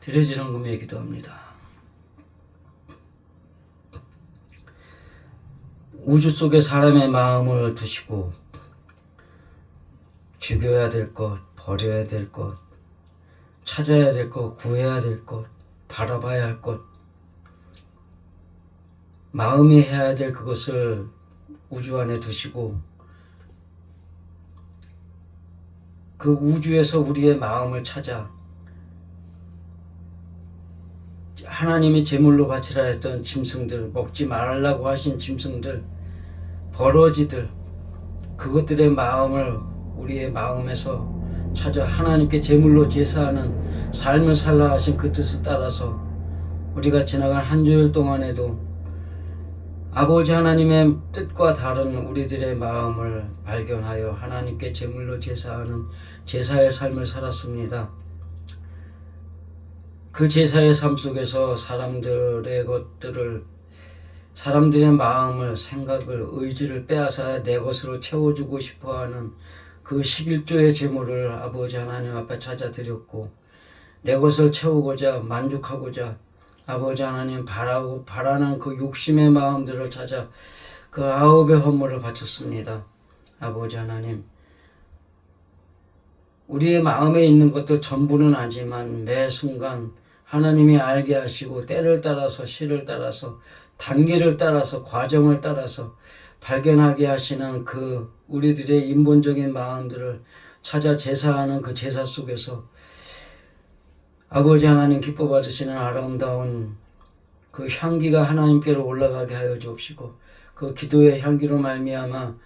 드려지는 금에 기도합니다. 우주 속에 사람의 마음을 두시고 죽여야 될 것, 버려야 될 것, 찾아야 될 것, 구해야 될 것, 바라봐야 할 것, 마음이 해야 될 그것을 우주 안에 두시고 그 우주에서 우리의 마음을 찾아 하나님이 제물로 바치라 했던 짐승들, 먹지 말라고 하신 짐승들, 버러지들, 그것들의 마음을 우리의 마음에서 찾아 하나님께 제물로 제사하는 삶을 살라 하신 그 뜻을 따라서 우리가 지나간 한 주일 동안에도 아버지 하나님의 뜻과 다른 우리들의 마음을 발견하여 하나님께 제물로 제사하는 제사의 삶을 살았습니다. 그 제사의 삶 속에서 사람들의 마음을, 생각을, 의지를 빼앗아 내 것으로 채워주고 싶어하는 그 11조의 제물을 아버지 하나님 앞에 찾아드렸고, 내 것을 채우고자, 만족하고자 아버지 하나님 바라는 그 욕심의 마음들을 찾아 그 9의 헌물을 바쳤습니다. 아버지 하나님, 우리의 마음에 있는 것들 전부는 아니지만 매 순간 하나님이 알게 하시고 때를 따라서, 시를 따라서, 단계를 따라서, 과정을 따라서 발견하게 하시는 그 우리들의 인본적인 마음들을 찾아 제사하는 그 제사 속에서 아버지 하나님 기뻐 받으시는 아름다운 그 향기가 하나님께로 올라가게 하여 주옵시고, 그 기도의 향기로 말미암아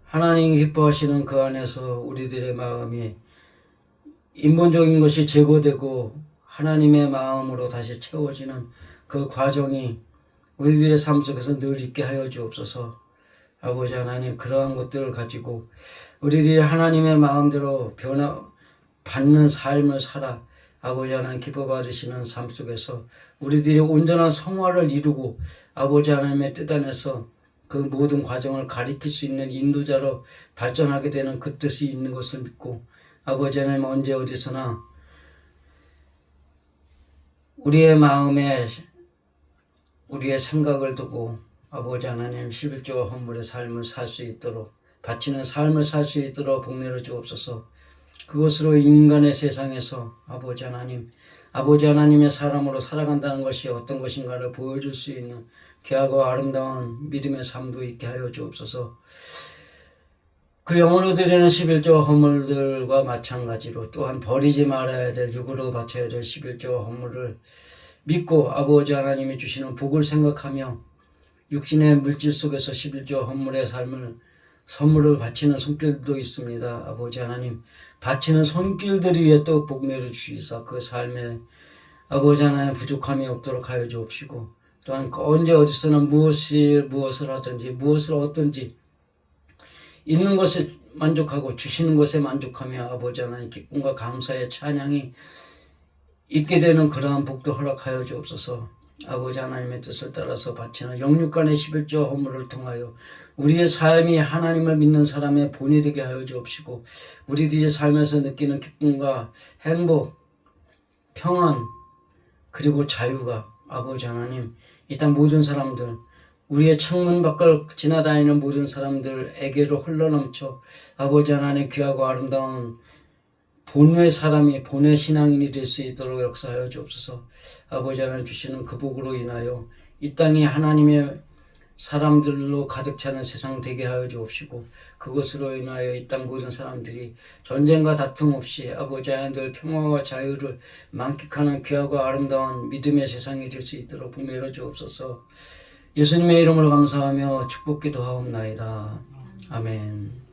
하나님이 기뻐하시는 그 안에서 우리들의 마음이 인본적인 것이 제거되고 하나님의 마음으로 다시 채워지는 그 과정이 우리들의 삶 속에서 늘 있게 하여 주옵소서. 아버지 하나님, 그러한 것들을 가지고 우리들이 하나님의 마음대로 받는 삶을 살아 아버지 하나님 기뻐 받으시는 삶 속에서 우리들이 온전한 성화를 이루고 아버지 하나님의 뜻 안에서 그 모든 과정을 가리킬 수 있는 인도자로 발전하게 되는 그 뜻이 있는 것을 믿고, 아버지 하나님 언제 어디서나 우리의 마음에 우리의 생각을 두고 아버지 하나님 11조 헌물의 삶을 살 수 있도록, 바치는 삶을 살 수 있도록 복내려 주옵소서. 그것으로 인간의 세상에서 아버지 하나님의 사람으로 살아간다는 것이 어떤 것인가를 보여줄 수 있는 귀하고 아름다운 믿음의 삶도 있게 하여 주옵소서. 그 영으로 드리는 11조 헌물들과 마찬가지로 또한 버리지 말아야 될, 육으로 바쳐야 될 11조 헌물을 믿고 아버지 하나님이 주시는 복을 생각하며 육신의 물질 속에서 11조 헌물의 선물을 바치는 손길도 있습니다. 아버지 하나님, 바치는 손길들 위에 또 복내려 주시사 그 삶에 아버지 하나님 부족함이 없도록 하여 주옵시고, 또한 언제 어디서나 무엇을 하든지 무엇을 얻든지 있는 것에 만족하고 주시는 것에 만족하며 아버지 하나님 기쁨과 감사의 찬양이 있게 되는 그러한 복도 허락하여 주옵소서. 아버지 하나님의 뜻을 따라서 바치는 영육간의 11조 헌물을 통하여 우리의 삶이 하나님을 믿는 사람의 본이 되게 하여 주옵시고, 우리들의 삶에서 느끼는 기쁨과 행복, 평안, 그리고 자유가 아버지 하나님 이 땅 모든 사람들, 우리의 창문 밖을 지나다니는 모든 사람들에게로 흘러넘쳐 아버지 하나님 귀하고 아름다운 본의 사람이, 본의 신앙인이 될 수 있도록 역사하여 주옵소서. 아버지 하나님 주시는 그 복으로 인하여 이 땅이 하나님의 사람들로 가득 차는 세상 되게 하여 주옵시고, 그것으로 인하여 이 땅 모든 사람들이 전쟁과 다툼 없이 아버지 하나님 늘 평화와 자유를 만끽하는 귀하고 아름다운 믿음의 세상이 될 수 있도록 복 내려 주옵소서. 예수님의 이름으로 감사하며 축복 기도하옵나이다. 아멘.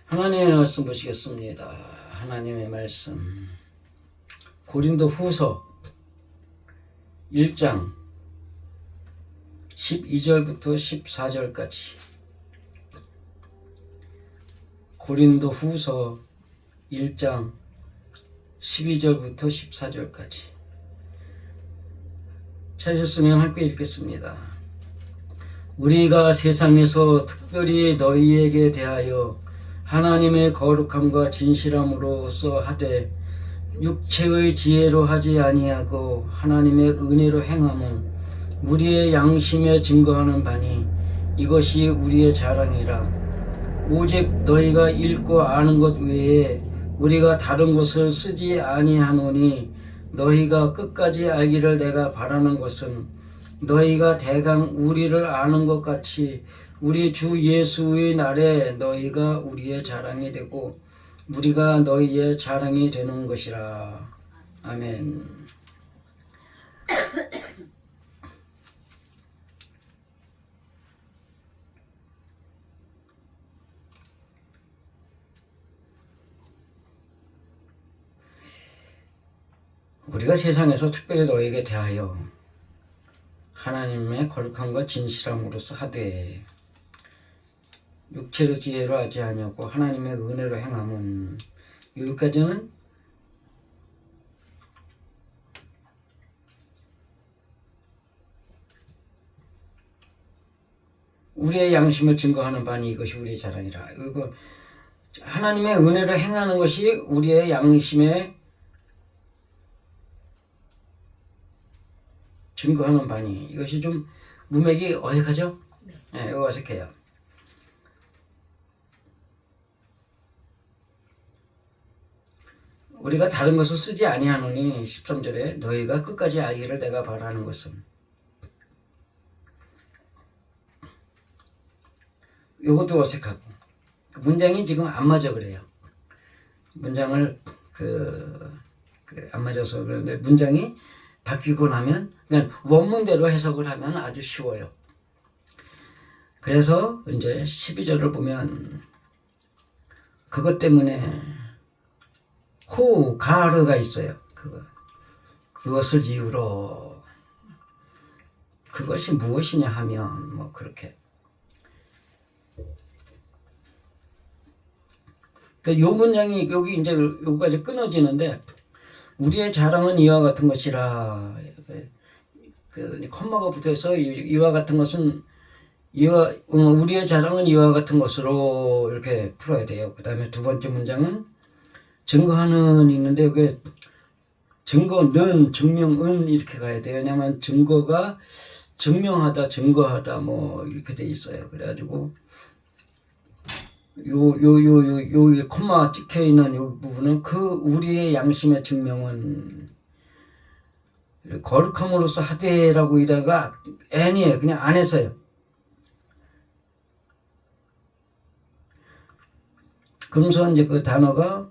하나님의 말씀 보시겠습니다. 하나님의 말씀 고린도 후서 1장 12절부터 14절까지. 고린도 후서 1장 12절부터 14절까지. 찾으셨으면 함께 읽겠습니다. 우리가 세상에서 특별히 너희에게 대하여 하나님의 거룩함과 진실함으로써 하되 육체의 지혜로 하지 아니하고 하나님의 은혜로 행함은 우리의 양심에 증거하는 바니 이것이 우리의 자랑이라. 오직 너희가 읽고 아는 것 외에 우리가 다른 것을 쓰지 아니하노니 너희가 끝까지 알기를 내가 바라는 것은 너희가 대강 우리를 아는 것 같이 우리 주 예수의 날에 너희가 우리의 자랑이 되고 우리가 너희의 자랑이 되는 것이라. 아멘. 우리가 세상에서 특별히 너에게 대하여 하나님의 거룩함과 진실함으로써 하되 육체로 지혜로 하지 아니하고 하나님의 은혜로 행함은, 여기까지는 우리의 양심을 증거하는 바니 이것이 우리의 자랑이라. 이거 하나님의 은혜로 행하는 것이 우리의 양심에 증거하는 바니, 이것이 좀 문맥이 어색하죠? 네, 이거 어색해요. 우리가 다른 것을 쓰지 아니하노니 13절에 너희가 끝까지 알기를 내가 바라는 것은, 이것도 어색하고 문장이 지금 안 맞아 그래요. 문장을 안 맞아서 그런데 문장이 바뀌고 나면 그냥 원문대로 해석을 하면 아주 쉬워요. 그래서 이제 12절을 보면 그것 때문에 가르가 있어요. 그것을 이유로, 그것이 무엇이냐 하면 뭐 그렇게. 요 문장이 여기 이제 여기까지 끊어지는데, 우리의 자랑은 이와 같은 것이라, 콤마가 붙어서 이와 같은 것은 우리의 자랑은 이와 같은 것으로 이렇게 풀어야 돼요. 그 다음에 두 번째 문장은 증거하는 있는데 여기 증거는, 증명은 이렇게 가야 돼요. 왜냐면 증거가 증명하다, 증거하다 뭐 이렇게 돼 있어요. 그래가지고 요 콤마 찍혀 있는 요 부분은 우리의 양심의 증명은 거룩함으로써 하되라고 이다가 n이에요. 그냥 안에서요. 그러면서 이제 그 단어가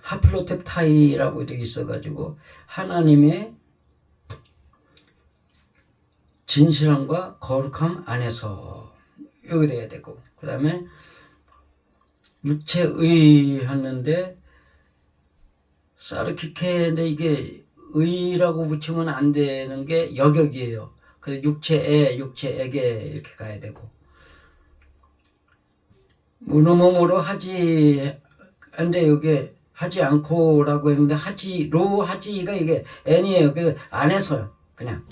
하플로텝타이라고 되어 있어가지고 하나님의 진실함과 거룩함 안에서 여기 돼야 되고, 그 다음에 육체의 했는데 사르키케인데 이게 의라고 붙이면 안 되는 게 여격이에요. 그래서 육체에게 이렇게 가야 되고, 뭐뭐뭐로 하지, 근데 여기 하지 않고라고 했는데 하지가 이게 n이에요. 그래서 안에서요. 그냥.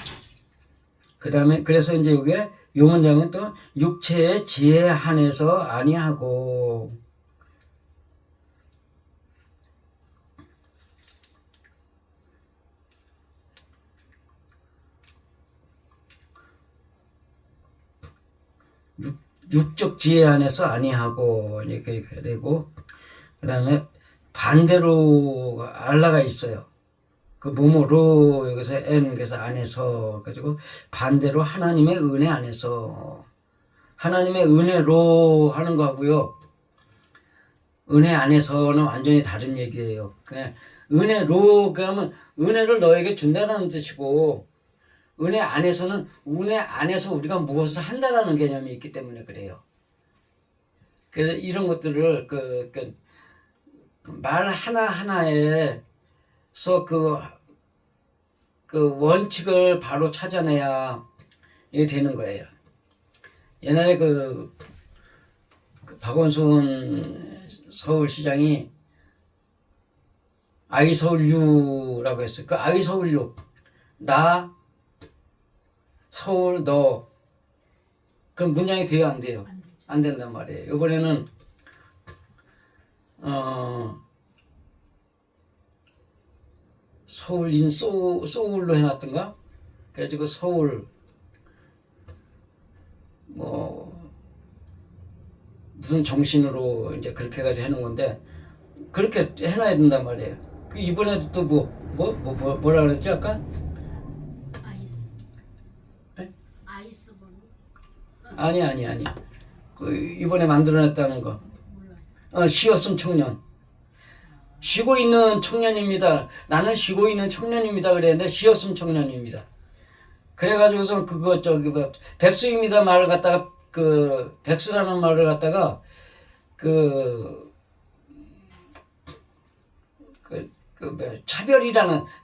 그 다음에 그래서 이제 이게 요 문장은 또 육체의 지혜 한해서 아니하고, 육적 지혜 안에서 아니하고 이렇게 되고, 그 다음에 반대로 알라가 있어요. 그 뭐뭐로 여기서 n 그래서 안에서 가지고 반대로 하나님의 은혜 안에서, 하나님의 은혜로 하는 거하고요, 은혜 안에서는 완전히 다른 얘기예요. 그냥 은혜로 그러면 은혜를 너에게 준다는 뜻이고, 은혜 안에서는 은혜 안에서 우리가 무엇을 한다라는 개념이 있기 때문에 그래요. 그래서 이런 것들을 말 하나하나에서 그 원칙을 바로 찾아내야 이게 되는 거예요. 옛날에 그 박원순 서울시장이 아이서울유라고 했어요. 그 아이서울유, 나, 서울, 너. 그럼 문장이 돼요, 안 돼요? 안 된단 말이에요. 이번에는 서울인 소울로 해놨던가? 그래가지고 서울 뭐 무슨 정신으로 이제 그렇게 해가지고 해놓은 건데 그렇게 해놔야 된단 말이에요. 그 이번에도 또 뭐라 그랬지 아까? 아이스. 네? 아이스본. 아니. 그 이번에 만들어냈다는 거. 몰라. 쉬었음 청년. 쉬고 있는 청년입니다. 나는 쉬고 있는 청년입니다. 그랬는데 쉬었음 청년입니다. 그래가지고서 그거 저기 뭐 백수입니다 말을 갖다가 그 백수라는 말을 갖다가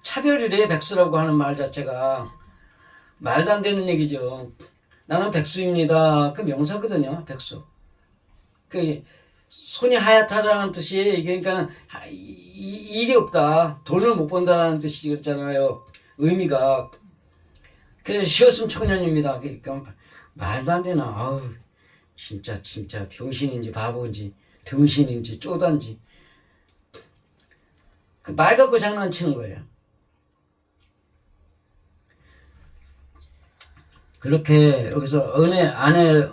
차별이래 백수라고 하는 말 자체가 말도 안 되는 얘기죠. 나는 백수입니다. 그 명사거든요. 백수. 그 손이 하얗다라는 뜻이 이게 그러니까는 일이 없다. 돈을 못 번다는 뜻이잖아요. 의미가. 그래서 쉬었음 청년입니다. 그러니까 말도 안 되나. 아우 진짜 병신인지 바보인지 등신인지 쪼단지 그 말 갖고 장난치는 거예요. 그렇게 여기서 은혜 안에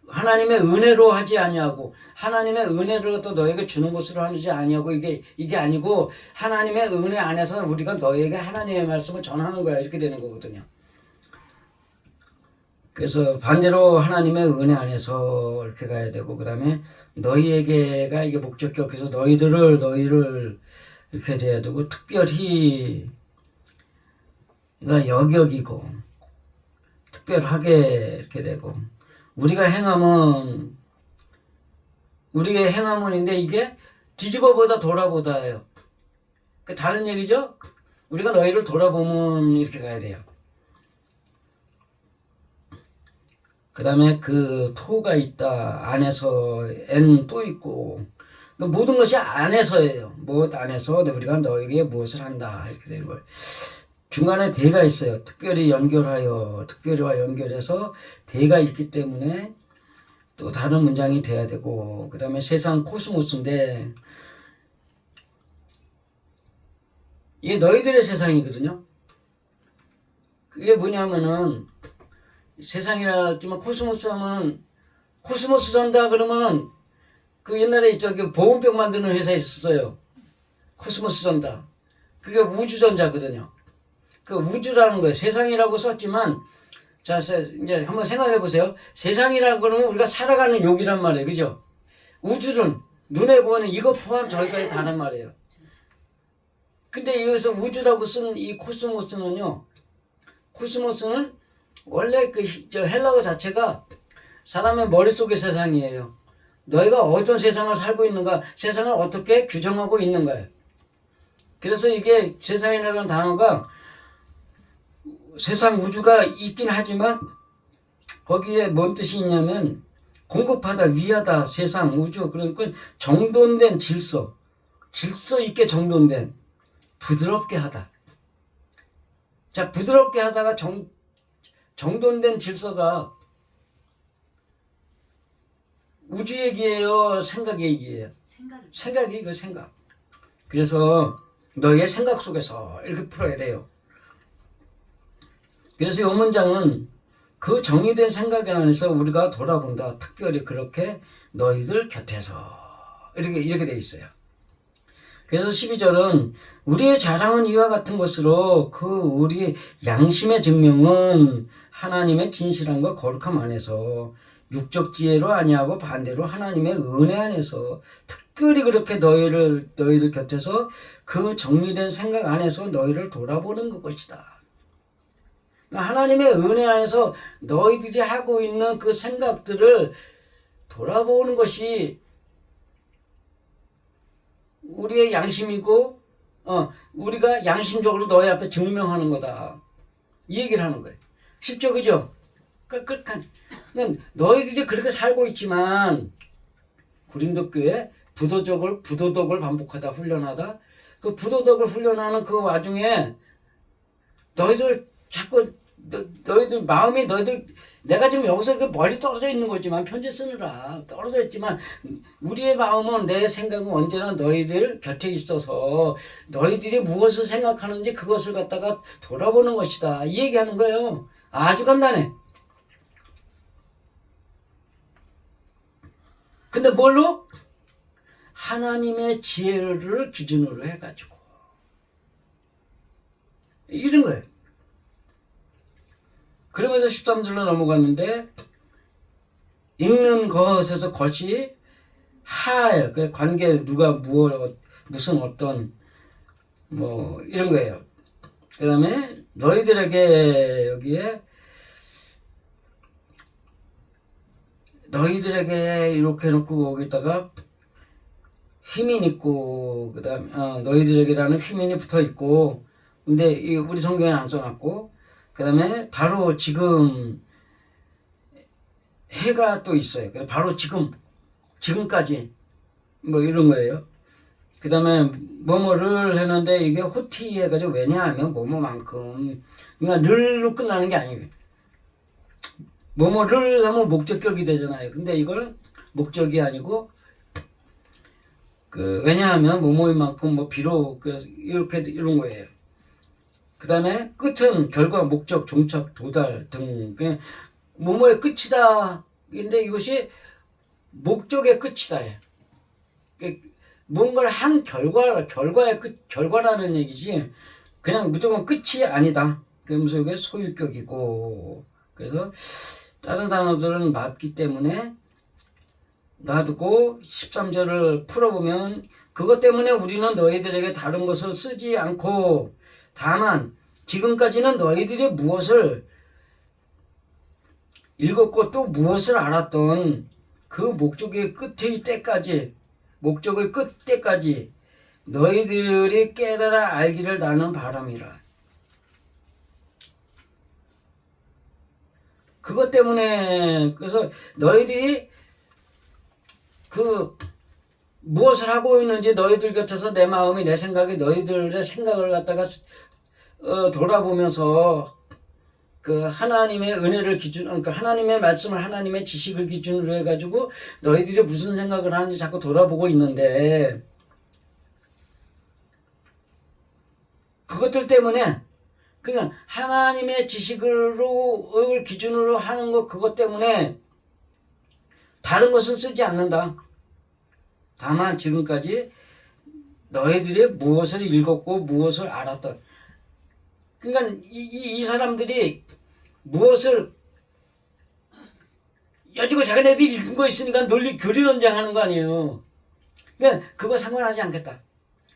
하나님의 은혜로 하지 아니하고 하나님의 은혜로 또 너에게 주는 것으로 하지 아니하고 이게 아니고 하나님의 은혜 안에서 우리가 너에게 하나님의 말씀을 전하는 거야. 이렇게 되는 거거든요. 그래서 반대로 하나님의 은혜 안에서 이렇게 가야 되고 그 다음에 너희에게가 이게 목적격 그래서 너희를 이렇게 돼야 되고 특별히 그러니까 여기고 특별하게 이렇게 되고 우리의 행함은인데 이게 뒤집어보다 돌아보다예요. 그 다른 얘기죠. 우리가 너희를 돌아보면 이렇게 가야 돼요. 그 다음에 그 토가 있다. 안에서 N 또 있고 모든 것이 안에서예요. 무엇 안에서 우리가 너에게 무엇을 한다. 이렇게 되는 거예요. 중간에 대가 있어요. 특별히 연결하여 특별히와 연결해서 대가 있기 때문에 또 다른 문장이 돼야 되고 그 다음에 세상 코스모스인데 이게 너희들의 세상이거든요. 그게 뭐냐면은 세상이라 했지만 코스모스 하면은 코스모스 전다 그러면은 그 옛날에 저기 보온병 만드는 회사에 있었어요. 코스모스 전다. 그게 우주전자거든요. 그 우주라는 거예요. 세상이라고 썼지만 자 이제 한번 생각해 보세요. 세상이라고 그러면 우리가 살아가는 욕이란 말이에요. 그죠? 우주는 눈에 보면 이것 포함 저기까지 다란 말이에요. 근데 여기서 우주라고 쓴 이 코스모스는 원래 저 헬라어 자체가 사람의 머릿속의 세상이에요. 너희가 어떤 세상을 살고 있는가, 세상을 어떻게 규정하고 있는가요. 그래서 이게 세상이라는 단어가 세상 우주가 있긴 하지만 거기에 뭔 뜻이 있냐면 공급하다, 위하다, 세상, 우주 그러니까 정돈된 질서 있게 정돈된 부드럽게 하다. 자, 부드럽게 하다가 정돈된 질서가 우주 얘기예요? 생각 얘기예요? 생각이 그 생각. 그래서 너의 생각 속에서 이렇게 풀어야 돼요. 그래서 이 문장은 그 정리된 생각 안에서 우리가 돌아본다. 특별히 그렇게 너희들 곁에서 이렇게 돼 있어요. 그래서 12절은 우리의 자랑은 이와 같은 것으로 그 우리 양심의 증명은 하나님의 진실함과 거룩함 안에서 육적 지혜로 아니하고 반대로 하나님의 은혜 안에서 특별히 그렇게 너희들 곁에서 그 정리된 생각 안에서 너희를 돌아보는 것이다. 하나님의 은혜 안에서 너희들이 하고 있는 그 생각들을 돌아보는 것이 우리의 양심이고 우리가 양심적으로 너희 앞에 증명하는 거다. 이 얘기를 하는 거예요. 쉽죠, 그죠? 너희들이 그렇게 살고 있지만 고린도 교회 부도덕을 반복하다 훈련하다 그 부도덕을 훈련하는 그 와중에 너희들 자꾸 너희들 마음이 너희들 내가 지금 여기서 이렇게 멀리 떨어져 있는 거지만 편지 쓰느라 떨어져 있지만 우리의 마음은 내 생각은 언제나 너희들 곁에 있어서 너희들이 무엇을 생각하는지 그것을 갖다가 돌아보는 것이다. 이 얘기하는 거예요. 아주 간단해. 근데 뭘로? 하나님의 지혜를 기준으로 해가지고 이런 거예요. 그러면서 13절로 넘어갔는데 읽는 것에서 것이 하예요. 그 관계 누가 무슨 어떤 뭐 이런 거예요. 그 다음에 너희들에게 여기에 너희들에게 이렇게 해놓고 거기다가 휘민 있고 그 다음에 너희들에게라는 휘민이 붙어 있고 근데 우리 성경에 안 써놨고 그 다음에 바로 지금 해가 또 있어요. 바로 지금까지 뭐 이런 거예요. 그 다음에 뭐뭐를 했는데 이게 호티 해가지고 왜냐하면 뭐뭐만큼 그러니까 를로 끝나는 게 아니에요. 뭐뭐를 하면 목적격이 되잖아요. 근데 이걸 목적이 아니고 왜냐하면 뭐뭐인 만큼 뭐 비록 이렇게 이런 거예요. 그 다음에 끝은 결과, 목적, 종착, 도달 등 뭐뭐의 끝이다. 근데 이것이 목적의 끝이다. 뭔가를 한 결과의 끝, 결과라는 얘기지 그냥 무조건 끝이 아니다. 그러면서 이게 소유격이고 그래서 다른 단어들은 맞기 때문에 놔두고 13절을 풀어보면 그것 때문에 우리는 너희들에게 다른 것을 쓰지 않고 다만 지금까지는 너희들이 무엇을 읽었고 또 무엇을 알았던 그 목적의 끝의 때까지 목적의 끝 때까지 너희들이 깨달아 알기를 나는 바람이라. 그것 때문에 그래서 너희들이 무엇을 하고 있는지 너희들 곁에서 내 마음이 내 생각이 너희들의 생각을 갖다가 돌아보면서 하나님의 은혜를 그러니까 하나님의 말씀을 하나님의 지식을 기준으로 해가지고 너희들이 무슨 생각을 하는지 자꾸 돌아보고 있는데 그것들 때문에 그냥 하나님의 지식을 기준으로 하는 것 그것 때문에 다른 것은 쓰지 않는다. 다만 지금까지 너희들이 무엇을 읽었고 무엇을 알았던 그러니까 이 사람들이 무엇을 여지고 자기네들이 읽은 거 있으니까 교리 논쟁하는 거 아니에요. 그러니까 그거 상관하지 않겠다.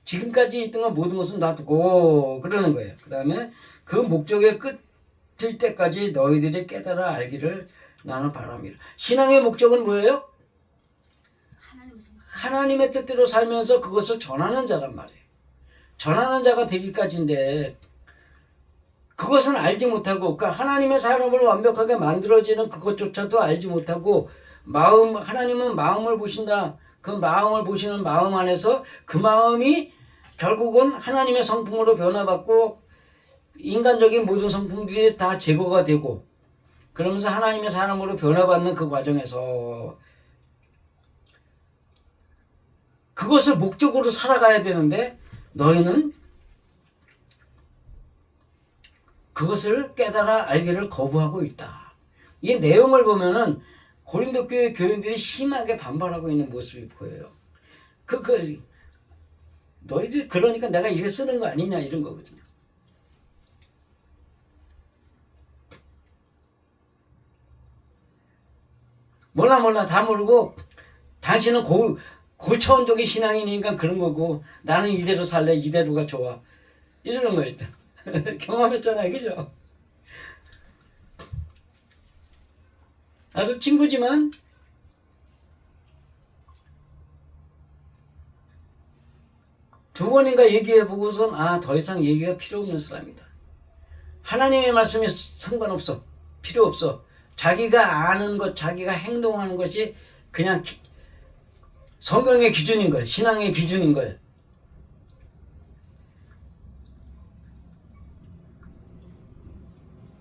지금까지 있던 건 모든 것은 놔두고 그러는 거예요. 그 다음에 그 목적의 끝일 때까지 너희들이 깨달아 알기를 나는 바람이라. 신앙의 목적은 뭐예요? 하나님의 뜻대로 살면서 그것을 전하는 자란 말이에요. 전하는 자가 되기까지인데 그것은 알지 못하고 그러니까 하나님의 사람을 완벽하게 만들어지는 그것조차도 알지 못하고 하나님은 마음을 보신다. 그 마음을 보시는 마음 안에서 그 마음이 결국은 하나님의 성품으로 변화받고 인간적인 모든 성품들이 다 제거가 되고 그러면서 하나님의 사람으로 변화받는 그 과정에서 그것을 목적으로 살아가야 되는데 너희는 그것을 깨달아 알기를 거부하고 있다. 이 내용을 보면은 고린도 교회 교인들이 심하게 반발하고 있는 모습이 보여요. 너희들 그러니까 내가 이렇게 쓰는 거 아니냐 이런 거거든요. 몰라 다 모르고 당신은 고차원적인 신앙이니까 그런 거고 나는 이대로 살래 이대로가 좋아 이러는 거예요. 경험했잖아요. 그죠? 나도 친구지만 두 번인가 얘기해보고선 더 이상 얘기가 필요 없는 사람이다. 하나님의 말씀이 상관없어. 필요 없어. 자기가 아는 것, 자기가 행동하는 것이 그냥 성경의 기준인 거예요. 신앙의 기준인 거예요.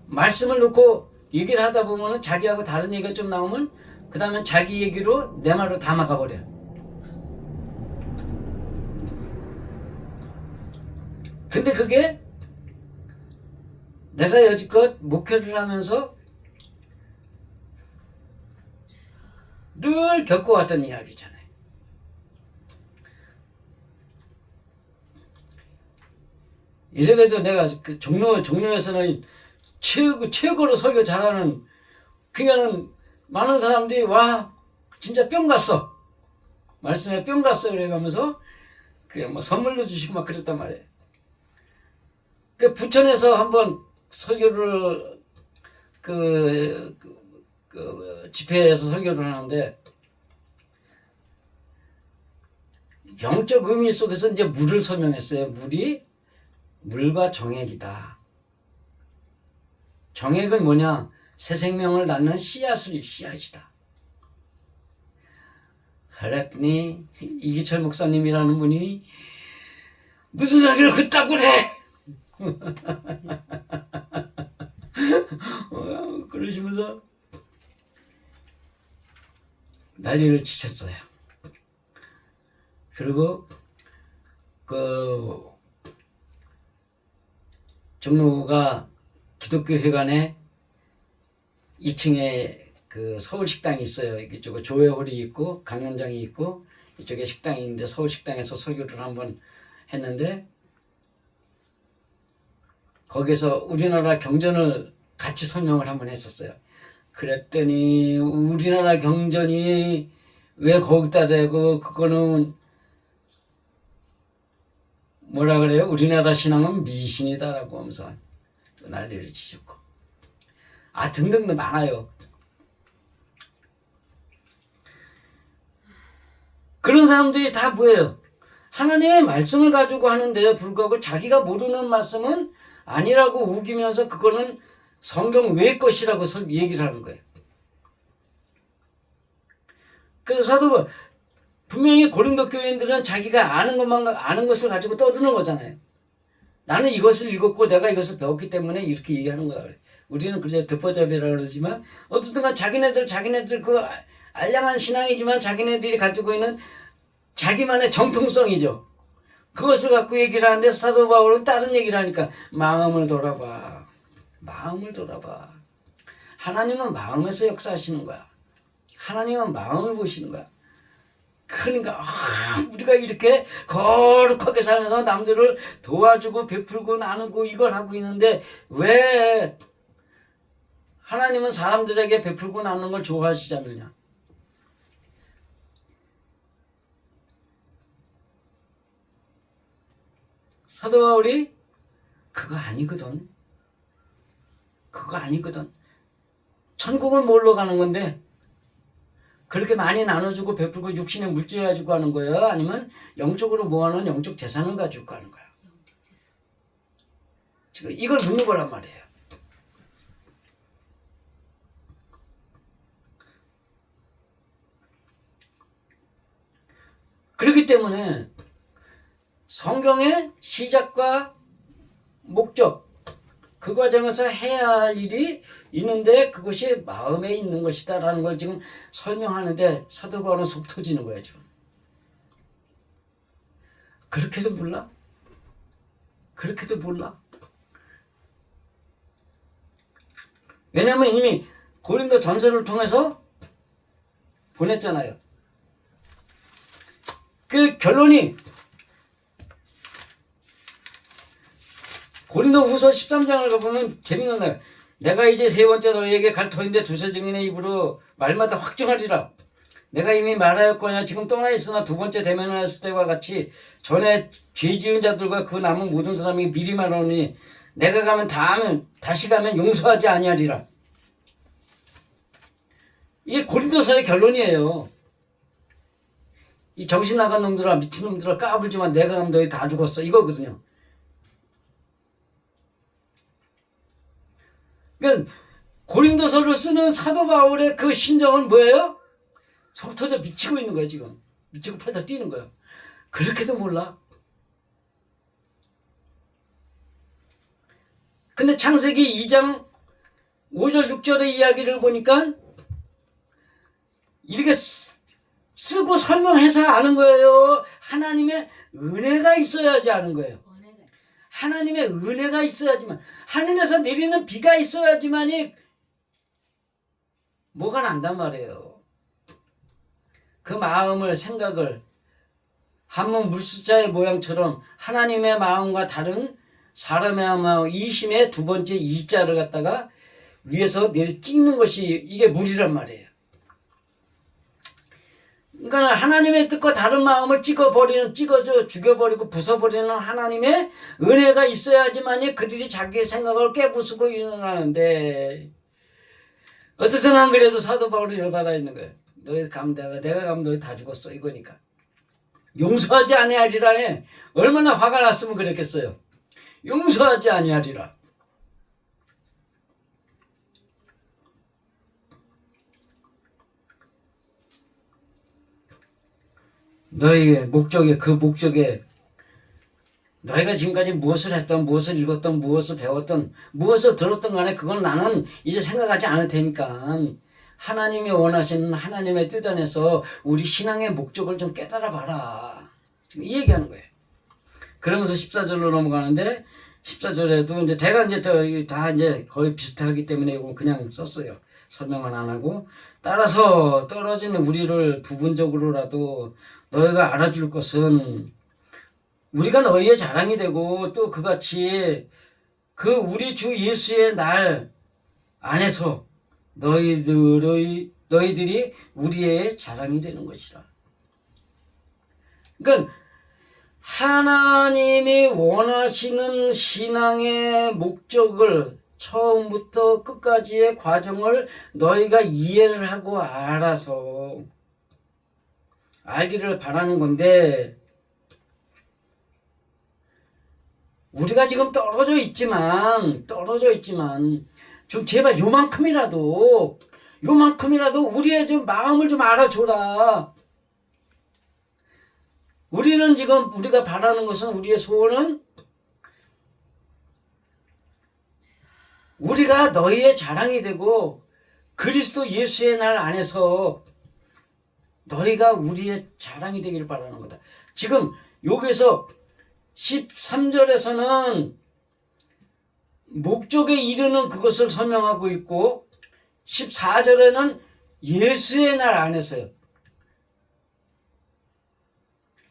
말씀을 놓고 얘기를 하다 보면은 자기하고 다른 얘기가 좀 나오면 그 다음엔 자기 얘기로 내 말을 다 막아버려. 근데 그게 내가 여지껏 목회를 하면서 늘 겪어왔던 이야기잖아요. 이래봬도 내가 그 종로에서는 최고로 설교 잘하는, 그ኛ는 많은 사람들이 와 진짜 뿅 갔어, 말씀에 뿅 갔어 그래가면서 그 뭐 선물도 주시고 막 그랬단 말이에요. 그 부천에서 한번 설교를 그 집회에서 설교를 하는데 영적 의미 속에서 이제 물을 설명했어요. 물이 물과 정액이다. 정액은 뭐냐? 새 생명을 낳는 씨앗이다. 그랬더니 이기철 목사님이라는 분이 무슨 소리를 그따구 해! 그러시면서 난리를 치셨어요. 그리고 그 종로가 기독교 회관에 2층에 그 서울 식당이 있어요. 이쪽에 조회홀이 있고 강연장이 있고 이쪽에 식당이 있는데 서울 식당에서 설교를 한번 했는데 거기서 우리나라 경전을 같이 설명을 한번 했었어요. 그랬더니 우리나라 경전이 왜 거기다 대고 그거는 뭐라 그래요? 우리나라 신앙은 미신이다라고 하면서 또 난리를 치셨고 등등도 많아요. 그런 사람들이 다 뭐예요? 하나님의 말씀을 가지고 하는데 불구하고 자기가 모르는 말씀은 아니라고 우기면서 그거는 성경 외의 것이라고 얘기를 하는 거예요. 그래서 사도 분명히 고린도 교인들은 자기가 아는 것을 가지고 떠드는 거잖아요. 나는 이것을 읽었고 내가 이것을 배웠기 때문에 이렇게 얘기하는 거다. 우리는 그저 듣보잡이라 그러지만 어쨌든 자기네들 그 알량한 신앙이지만 자기네들이 가지고 있는 자기만의 정통성이죠. 그것을 갖고 얘기를 하는데 사도 바울은 다른 얘기를 하니까 마음을 돌아봐. 하나님은 마음에서 역사하시는 거야. 하나님은 마음을 보시는 거야. 그러니까 우리가 이렇게 거룩하게 살면서 남들을 도와주고 베풀고 나누고 이걸 하고 있는데 왜 하나님은 사람들에게 베풀고 나누는 걸 좋아하시지 않느냐? 사도 바울이 그거 아니거든. 천국은 뭘로 가는 건데 그렇게 많이 나눠주고 베풀고 육신의 물질 가지고 하는 거예요? 아니면 영적으로 모아놓은 영적 재산을 가지고 가는 거야? 영적 재산. 지금 이걸 묻는 거란 말이에요. 그렇기 때문에 성경의 시작과 목적, 그 과정에서 해야 할 일이 있는데 그것이 마음에 있는 것이다라는 걸 지금 설명하는데 사도 바울은 속 터지는 거예요 지금. 그렇게도 몰라? 왜냐하면 이미 고린도 전서를 통해서 보냈잖아요. 그 결론이 고린도 후서 13장을 가보면 재밌는 날, 내가 이제 세 번째 너희에게 갈 터인데 두세 증인의 입으로 말마다 확증하리라. 내가 이미 말하였거냐 지금 떠나 있으나 두 번째 대면을 했을 때와 같이 전에 죄 지은 자들과 그 남은 모든 사람이 미리 말하노니 내가 다시 가면 용서하지 아니하리라. 이게 고린도서의 결론이에요. 이 정신 나간 놈들아 미친 놈들아 까불지만 내가 가면 너희 다 죽었어 이거거든요. 그러니까 고린도서를 쓰는 사도 바울의 그 심정은 뭐예요? 속 터져 미치고 있는 거야 지금. 미치고 팔다 뛰는 거야. 그렇게도 몰라. 근데 창세기 2장 5절 6절의 이야기를 보니까 이렇게 쓰고 설명해서 아는 거예요. 하나님의 은혜가 있어야지 아는 거예요. 은혜가 있어. 하나님의 은혜가 있어야지만, 하늘에서 내리는 비가 있어야지만이 뭐가 난단 말이에요. 그 마음을, 생각을 한문 물숫자의 모양처럼 하나님의 마음과 다른 사람의 마음, 이심의 두 번째 이자를 갖다가 위에서 내리 찍는 것이 이게 물이란 말이에요. 그러니까 하나님의 뜻과 다른 마음을 찍어줘 죽여버리고 부숴버리는 하나님의 은혜가 있어야지만이 그들이 자기의 생각을 깨부수고 일어나는데, 어떻든 안 그래도 사도 바울이 열받아 있는 거예요. 너희 가면 내가 가면 너희 다 죽었어, 이거니까. 용서하지 아니하리라네. 얼마나 화가 났으면 그랬겠어요. 용서하지 아니하리라. 너희의 목적에, 그 목적에 너희가 지금까지 무엇을 했던, 무엇을 읽었던, 무엇을 배웠던, 무엇을 들었던 간에 그건 나는 이제 생각하지 않을 테니까 하나님이 원하시는 하나님의 뜻 안에서 우리 신앙의 목적을 좀 깨달아 봐라. 지금 이 얘기하는 거예요. 그러면서 14절로 넘어가는데, 14절에도 이제 제가 이제 다 이제 거의 비슷하기 때문에 이거 그냥 썼어요. 설명은 안 하고. 따라서 떨어지는 우리를 부분적으로라도 너희가 알아줄 것은 우리가 너희의 자랑이 되고, 또 그같이 그 우리 주 예수의 날 안에서 너희들이 우리의 자랑이 되는 것이라. 그러니까 하나님이 원하시는 신앙의 목적을 처음부터 끝까지의 과정을 너희가 이해를 하고 알아서 알기를 바라는 건데, 우리가 지금 떨어져 있지만 좀 제발 요만큼이라도 우리의 좀 마음을 좀 알아줘라. 우리는 지금 우리가 바라는 것은, 우리의 소원은 우리가 너희의 자랑이 되고 그리스도 예수의 날 안에서 너희가 우리의 자랑이 되기를 바라는 거다. 지금 여기서 13절에서는 목적에 이르는 그것을 설명하고 있고, 14절에는 예수의 날 안에서요.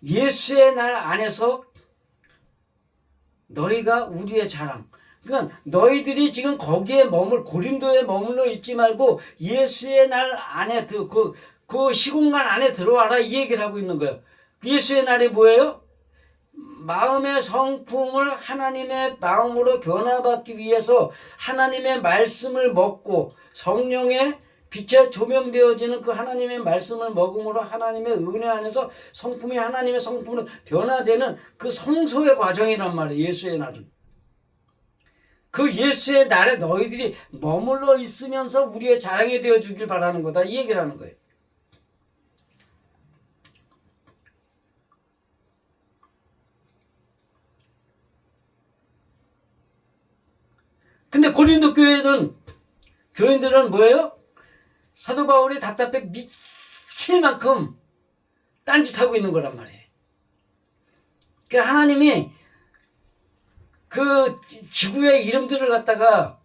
예수의 날 안에서 너희가 우리의 자랑. 그러니까 너희들이 지금 거기에 고린도에 머물러 있지 말고 예수의 날 안에 그 시공간 안에 들어와라, 이 얘기를 하고 있는 거예요. 예수의 날이 뭐예요? 마음의 성품을 하나님의 마음으로 변화받기 위해서 하나님의 말씀을 먹고 성령의 빛에 조명되어지는 그 하나님의 말씀을 먹음으로 하나님의 은혜 안에서 성품이 하나님의 성품으로 변화되는 그 성소의 과정이란 말이에요. 예수의 날은. 그 예수의 날에 너희들이 머물러 있으면서 우리의 자랑이 되어주길 바라는 거다, 이 얘기를 하는 거예요. 근데 고린도 교인들은 뭐예요? 사도 바울이 답답해 미칠 만큼 딴짓하고 있는 거란 말이에요. 그 하나님이 그 지구의 이름들을 갖다가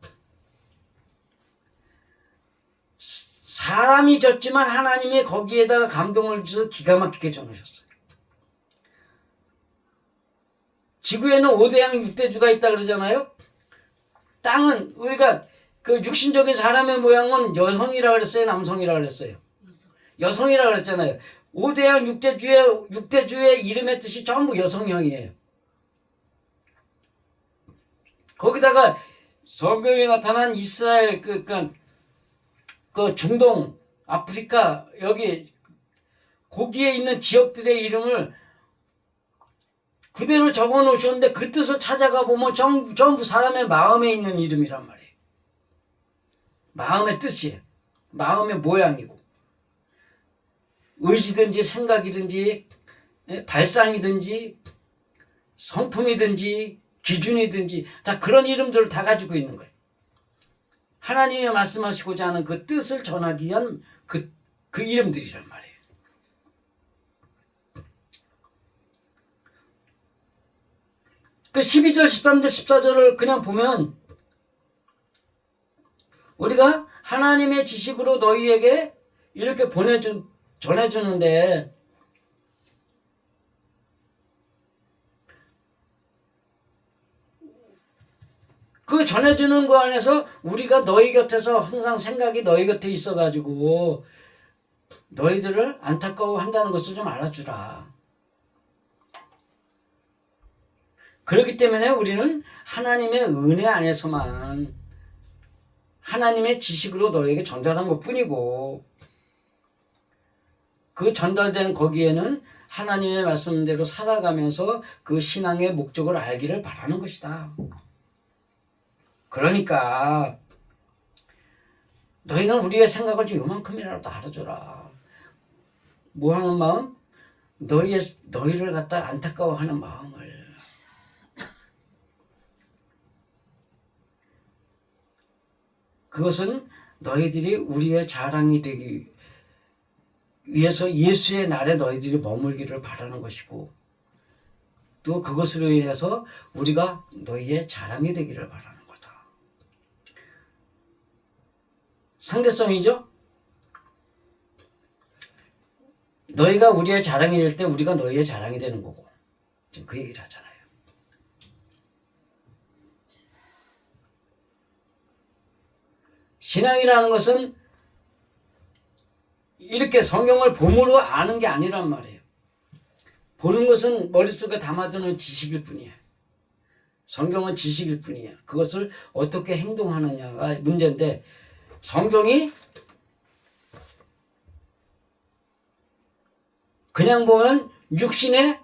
사람이 졌지만 하나님이 거기에다가 감동을 주셔서 기가 막히게 정하셨어요. 지구에는 5대양 6대주가 있다 그러잖아요. 땅은 우리가 그 육신적인 사람의 모양은 여성이라 그랬어요, 남성이라 그랬어요? 여성이라 그랬잖아요. 5대양 6대주의 이름의 뜻이 전부 여성형이에요. 거기다가 성경에 나타난 이스라엘, 그 중동, 아프리카, 여기 거기에 있는 지역들의 이름을 그대로 적어 놓으셨는데 그 뜻을 찾아가 보면 전부 사람의 마음에 있는 이름이란 말이에요. 마음의 뜻이에요. 마음의 모양이고, 의지든지 생각이든지 발상이든지 성품이든지 기준이든지 다 그런 이름들을 다 가지고 있는 거예요. 하나님이 말씀하시고자 하는 그 뜻을 전하기 위한 그 이름들이란 말이에요. 그 12절, 13절, 14절을 그냥 보면 우리가 하나님의 지식으로 너희에게 이렇게 전해주는데 그 전해주는 거 안에서 우리가 너희 곁에서 항상 생각이 너희 곁에 있어가지고 너희들을 안타까워한다는 것을 좀 알아주라. 그렇기 때문에 우리는 하나님의 은혜 안에서만 하나님의 지식으로 너에게 전달한 것뿐이고 그 전달된 거기에는 하나님의 말씀대로 살아가면서 그 신앙의 목적을 알기를 바라는 것이다. 그러니까 너희는 우리의 생각을 좀 요만큼이라도 알아줘라. 뭐 하는 마음? 너희를 갖다 안타까워하는 마음을. 그것은 너희들이 우리의 자랑이 되기 위해서 예수의 날에 너희들이 머물기를 바라는 것이고 또 그것으로 인해서 우리가 너희의 자랑이 되기를 바라는 거다. 상대성이죠? 너희가 우리의 자랑이 될 때 우리가 너희의 자랑이 되는 거고 지금 그 얘기를 하잖아요. 신앙이라는 것은 이렇게 성경을 봄으로 아는 게 아니란 말이에요. 보는 것은 머릿속에 담아두는 지식일 뿐이에요. 성경은 지식일 뿐이에요. 그것을 어떻게 행동하느냐가 문제인데 성경이 그냥 보면 육신의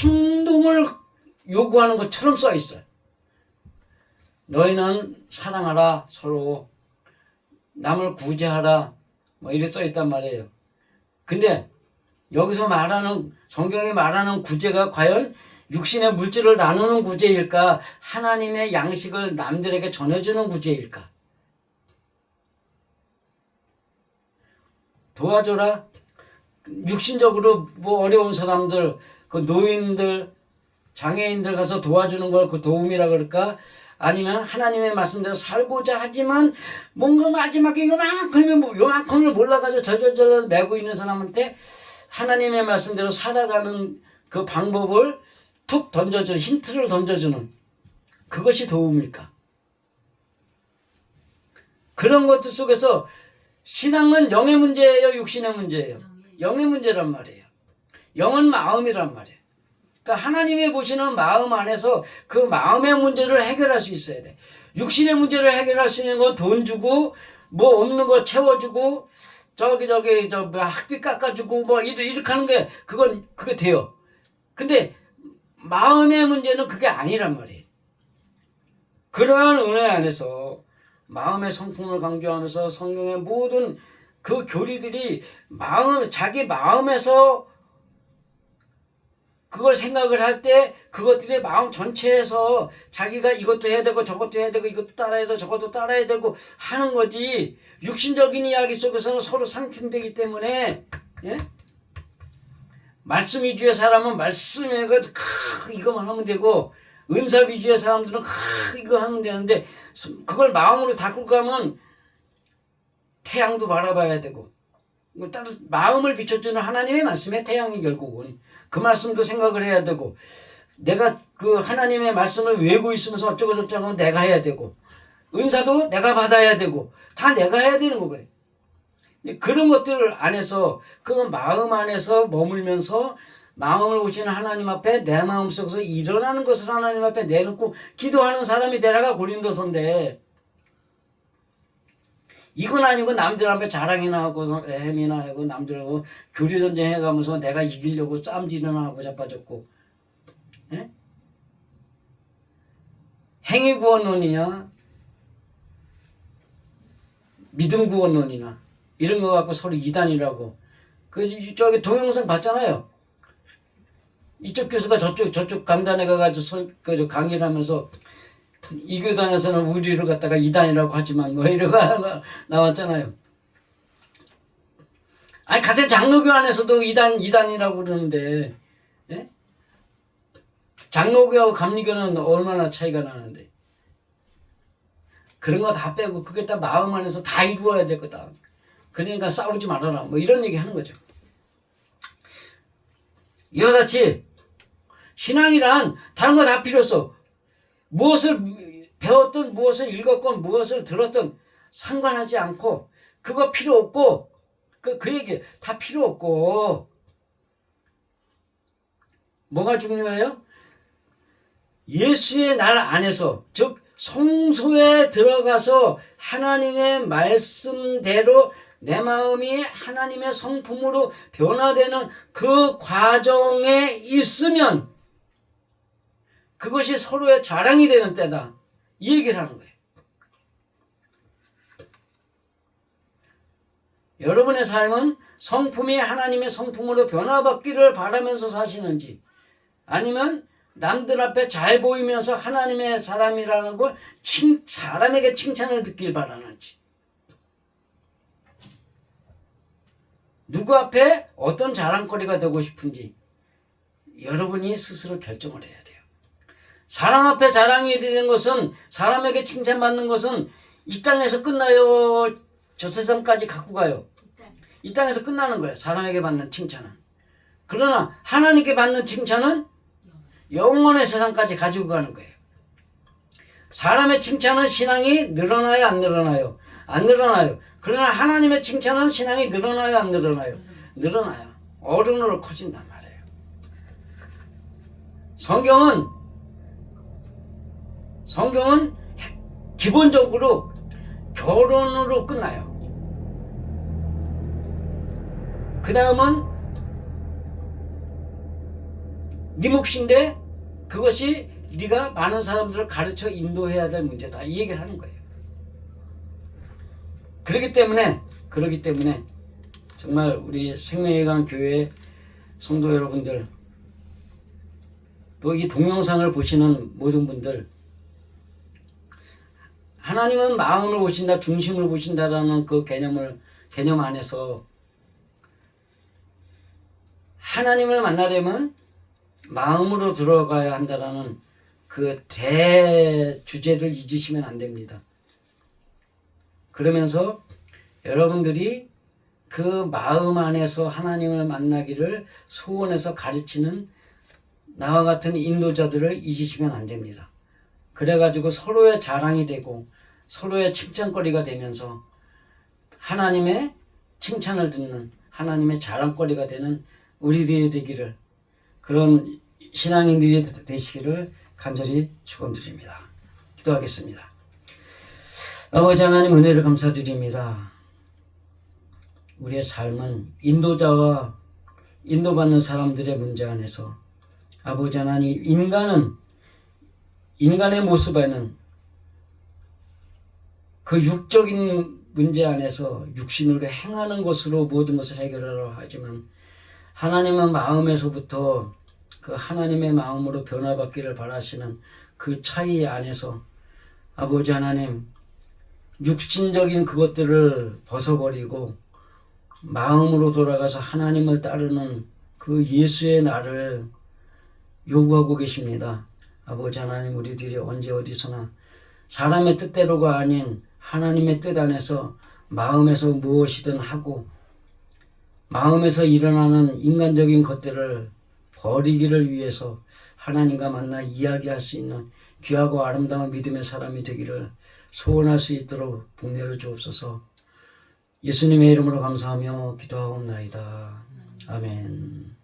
행동을 요구하는 것처럼 써 있어요. 너희는 사랑하라 서로 남을 구제하라 뭐 이렇게 써 있단 말이에요. 근데 여기서 말하는 성경이 말하는 구제가 과연 육신의 물질을 나누는 구제일까? 하나님의 양식을 남들에게 전해주는 구제일까? 도와줘라. 육신적으로 뭐 어려운 사람들, 그 노인들, 장애인들 가서 도와주는 걸 그 도움이라 그럴까? 아니면 하나님의 말씀대로 살고자 하지만 뭔가 마지막에 요만큼을 몰라가지고 저절저절 메고 있는 사람한테 하나님의 말씀대로 살아가는 그 방법을 툭 던져주는 힌트를 던져주는 그것이 도움일까? 그런 것들 속에서 신앙은 영의 문제예요, 육신의 문제예요? 영의 문제란 말이에요. 영은 마음이란 말이에요. 그러니까 하나님이 보시는 마음 안에서 그 마음의 문제를 해결할 수 있어야 돼. 육신의 문제를 해결할 수 있는 건 돈 주고 뭐 없는 거 채워주고 학비 깎아주고 뭐 이렇게 하는 게 그게 돼요. 근데 마음의 문제는 그게 아니란 말이에요. 그러한 은혜 안에서 마음의 성품을 강조하면서 성경의 모든 그 교리들이 자기 마음에서 그걸 생각을 할 때 그것들이 마음 전체에서 자기가 이것도 해야 되고 저것도 해야 되고 이것도 따라야 되고 저것도 따라야 되고 하는 거지 육신적인 이야기 속에서는 서로 상충되기 때문에 예? 말씀 위주의 사람은 말씀에 이거만 하면 되고 은사 위주의 사람들은 이거 하면 되는데 그걸 마음으로 닦고 가면 태양도 바라봐야 되고 따라서 마음을 비춰주는 하나님의 말씀의 태양이 결국은 그 말씀도 생각을 해야 되고 내가 그 하나님의 말씀을 외우고 있으면서 어쩌고 저쩌고 내가 해야 되고 은사도 내가 받아야 되고 다 내가 해야 되는 거예요. 그런 것들 안에서 그 마음 안에서 머물면서 마음을 보시는 하나님 앞에 내 마음속에서 일어나는 것을 하나님 앞에 내놓고 기도하는 사람이 되라가 고린도서인데 이건 아니고 남들 앞에 자랑이나 하고 햄이나 하고 남들하고 교리 전쟁 해가면서 내가 이기려고 쌈질이나 하고 자빠졌고 예? 행위 구원론이냐 믿음 구원론이나 이런 거 갖고 서로 이단이라고 저기 동영상 봤잖아요. 이쪽 교수가 저쪽 강단에 가가지고 강의를 하면서 이 교단에서는 우리를 갖다가 이단이라고 하지만 뭐 이러고 나왔잖아요. 아니 같은 장로교 안에서도 이단이라고 그러는데, 예? 장로교하고 감리교는 얼마나 차이가 나는데. 그런 거 다 빼고 그게 다 마음 안에서 다 이루어야 될 거다. 그러니까 싸우지 말아라. 뭐 이런 얘기 하는 거죠. 이와 같이 신앙이란 다른 거 다 필요 없어. 무엇을 배웠든 무엇을 읽었건 무엇을 들었든 상관하지 않고 그거 필요 없고 그 얘기 다 필요 없고 뭐가 중요해요? 예수의 날 안에서 즉 성소에 들어가서 하나님의 말씀대로 내 마음이 하나님의 성품으로 변화되는 그 과정에 있으면 그것이 서로의 자랑이 되는 때다. 이 얘기를 하는 거예요. 여러분의 삶은 성품이 하나님의 성품으로 변화받기를 바라면서 사시는지 아니면 남들 앞에 잘 보이면서 하나님의 사람이라는 걸 사람에게 칭찬을 듣길 바라는지 누구 앞에 어떤 자랑거리가 되고 싶은지 여러분이 스스로 결정을 해야 돼요. 사람 앞에 자랑이 되는 것은 사람에게 칭찬받는 것은 이 땅에서 끝나요? 저 세상까지 갖고 가요? 이 땅에서 끝나는 거예요. 사람에게 받는 칭찬은. 그러나 하나님께 받는 칭찬은 영원의 세상까지 가지고 가는 거예요. 사람의 칭찬은 신앙이 늘어나요? 안 늘어나요? 안 늘어나요. 그러나 하나님의 칭찬은 신앙이 늘어나요? 안 늘어나요? 늘어나요. 어른으로 커진단 말이에요. 성경은 기본적으로 결혼으로 끝나요. 그 다음은 네 몫인데 그것이 네가 많은 사람들을 가르쳐 인도해야 될 문제다. 이 얘기를 하는 거예요. 그렇기 때문에 정말 우리 생명의 강 교회 성도 여러분들 또 이 동영상을 보시는 모든 분들 하나님은 마음을 보신다, 중심을 보신다라는 그 개념 안에서 하나님을 만나려면 마음으로 들어가야 한다라는 그 대주제를 잊으시면 안 됩니다. 그러면서 여러분들이 그 마음 안에서 하나님을 만나기를 소원해서 가르치는 나와 같은 인도자들을 잊으시면 안 됩니다. 그래가지고 서로의 자랑이 되고 서로의 칭찬거리가 되면서 하나님의 칭찬을 듣는 하나님의 자랑거리가 되는 우리들이 되기를 그런 신앙인들이 되시기를 간절히 축원드립니다. 기도하겠습니다. 아버지 하나님 은혜를 감사드립니다. 우리의 삶은 인도자와 인도받는 사람들의 문제 안에서 아버지 하나님 인간의 모습에는 그 육적인 문제 안에서 육신으로 행하는 것으로 모든 것을 해결하려 하지만 하나님은 마음에서부터 그 하나님의 마음으로 변화받기를 바라시는 그 차이 안에서 아버지 하나님 육신적인 그것들을 벗어버리고 마음으로 돌아가서 하나님을 따르는 그 예수의 날을 요구하고 계십니다. 아버지 하나님 우리들이 언제 어디서나 사람의 뜻대로가 아닌 하나님의 뜻 안에서 마음에서 무엇이든 하고 마음에서 일어나는 인간적인 것들을 버리기를 위해서 하나님과 만나 이야기할 수 있는 귀하고 아름다운 믿음의 사람이 되기를 소원할 수 있도록 복내려 주옵소서. 예수님의 이름으로 감사하며 기도하옵나이다. 아멘.